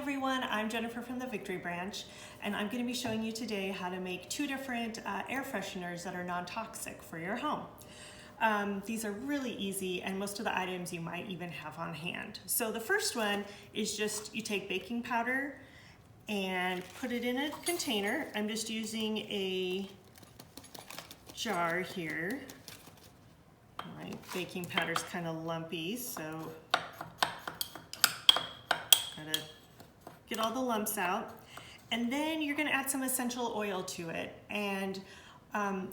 everyone, I'm Jennifer from the Victory Branch, and I'm going to be showing you today how to make two different air fresheners that are non-toxic for your home. These are really easy, and most of the items you might even have on hand. So the first one is just you take baking powder and put it in a container. I'm just using a jar here. My baking powder's kind of lumpy, so gotta get all the lumps out. And then you're gonna add some essential oil to it. And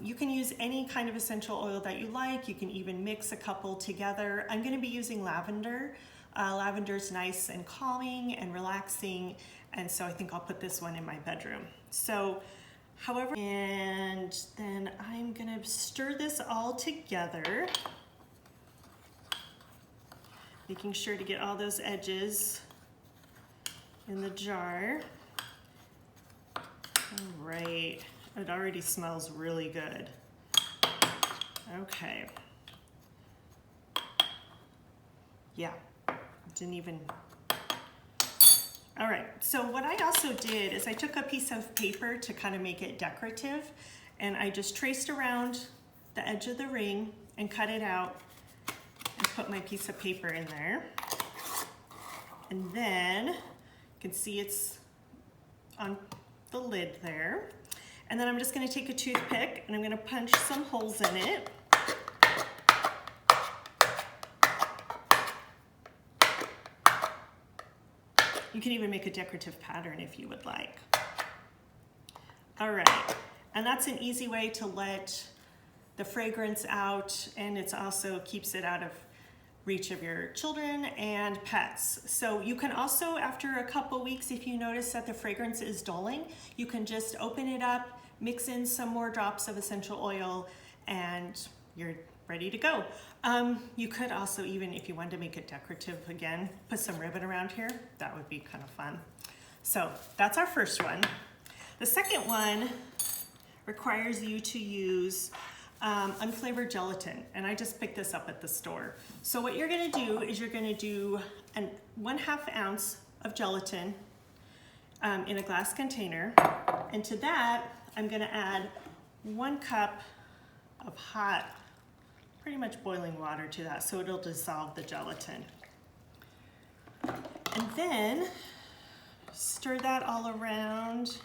you can use any kind of essential oil that you like. You can even mix a couple together. I'm gonna be using lavender. Lavender's nice and calming and relaxing. And so I think I'll put this one in my bedroom. So, and then I'm gonna stir this all together, making sure to get all those edges in the jar. All right, it already smells really good. Okay. Yeah, didn't even. All right, so what I also did is I took a piece of paper to kind of make it decorative, and I just traced around the edge of the ring and cut it out and put my piece of paper in there. And then you can see it's on the lid there. And then I'm just gonna take a toothpick and I'm gonna punch some holes in it. You can even make a decorative pattern if you would like. All right, and that's an easy way to let the fragrance out, and it also keeps it out of reach of your children and pets. So you can also, after a couple weeks, if you notice that the fragrance is dulling, you can just open it up, mix in some more drops of essential oil, and you're ready to go. You could also, even if you wanted to make it decorative again, put some ribbon around here. That would be kind of fun. So that's our first one. The second one requires you to use unflavored gelatin, and I just picked this up at the store. So what you're gonna do is you're gonna do 1/2 ounce of gelatin in a glass container, and to that I'm gonna add 1 cup of hot, pretty much boiling water to that, so it'll dissolve the gelatin. And then stir that all around.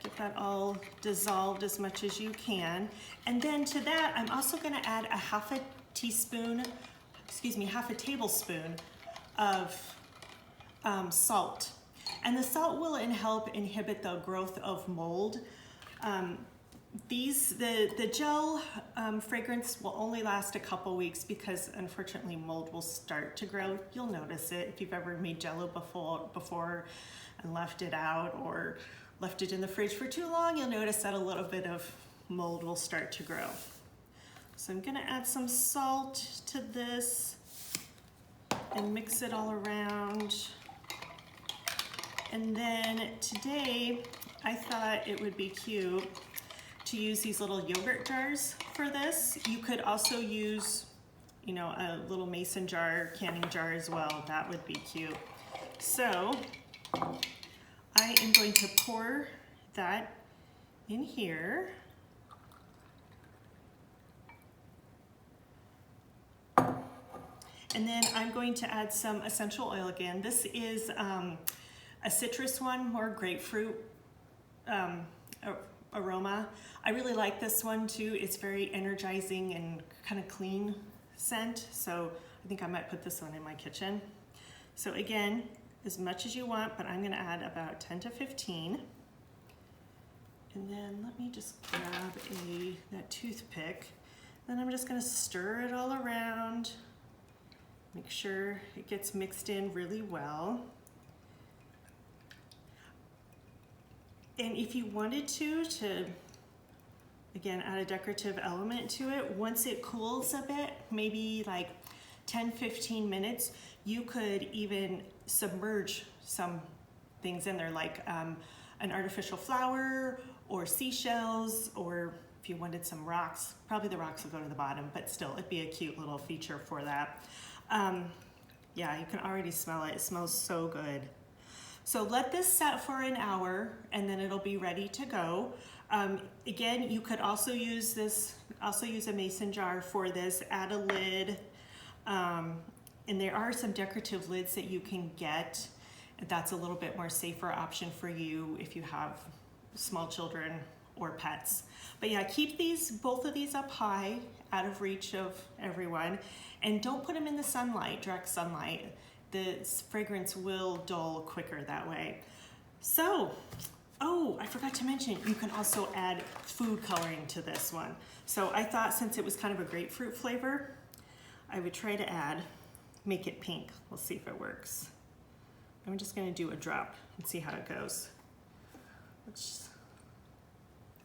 Get that all dissolved as much as you can. And then to that, I'm also gonna add a half a tablespoon of salt. And the salt will help inhibit the growth of mold. The gel fragrance will only last a couple weeks because unfortunately mold will start to grow. You'll notice it if you've ever made Jell-O before and left it out or left it in the fridge for too long, you'll notice that a little bit of mold will start to grow. So I'm gonna add some salt to this and mix it all around. And then today, I thought it would be cute to use these little yogurt jars for this. You could also use, you know, a little mason jar, canning jar as well. That would be cute. So I am going to pour that in here. And then I'm going to add some essential oil again. This is a citrus one, more grapefruit aroma. I really like this one too. It's very energizing and kind of clean scent. So I think I might put this one in my kitchen. So again, as much as you want, but I'm gonna add about 10 to 15. And then let me just grab that toothpick. Then I'm just gonna stir it all around. Make sure it gets mixed in really well. And if you wanted to again, add a decorative element to it, once it cools a bit, maybe like 10-15 minutes, you could even submerge some things in there, like an artificial flower or seashells, or if you wanted some rocks. Probably the rocks will go to the bottom, but still, it'd be a cute little feature for that. Yeah, you can already smell it. It smells so good. So let this set for an hour and then it'll be ready to go. Again, you could also use a mason jar for this, add a lid. And there are some decorative lids that you can get. That's a little bit more safer option for you if you have small children or pets. But yeah, keep both of these up high, out of reach of everyone, and don't put them in the sunlight, direct sunlight. The fragrance will dull quicker that way. So, oh, I forgot to mention, you can also add food coloring to this one. So I thought since it was kind of a grapefruit flavor, I would try to make it pink. We'll see if it works. I'm just gonna do a drop and see how it goes.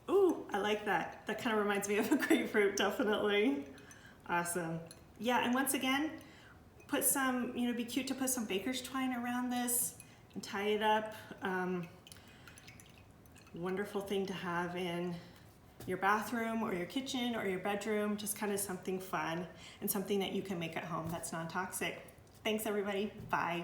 Ooh, I like that. That kind of reminds me of a grapefruit, definitely. Awesome. Yeah, and once again, put some, it'd be cute to put some baker's twine around this and tie it up. Wonderful thing to have in your bathroom or your kitchen or your bedroom, just kind of something fun and something that you can make at home that's non-toxic. Thanks everybody, bye.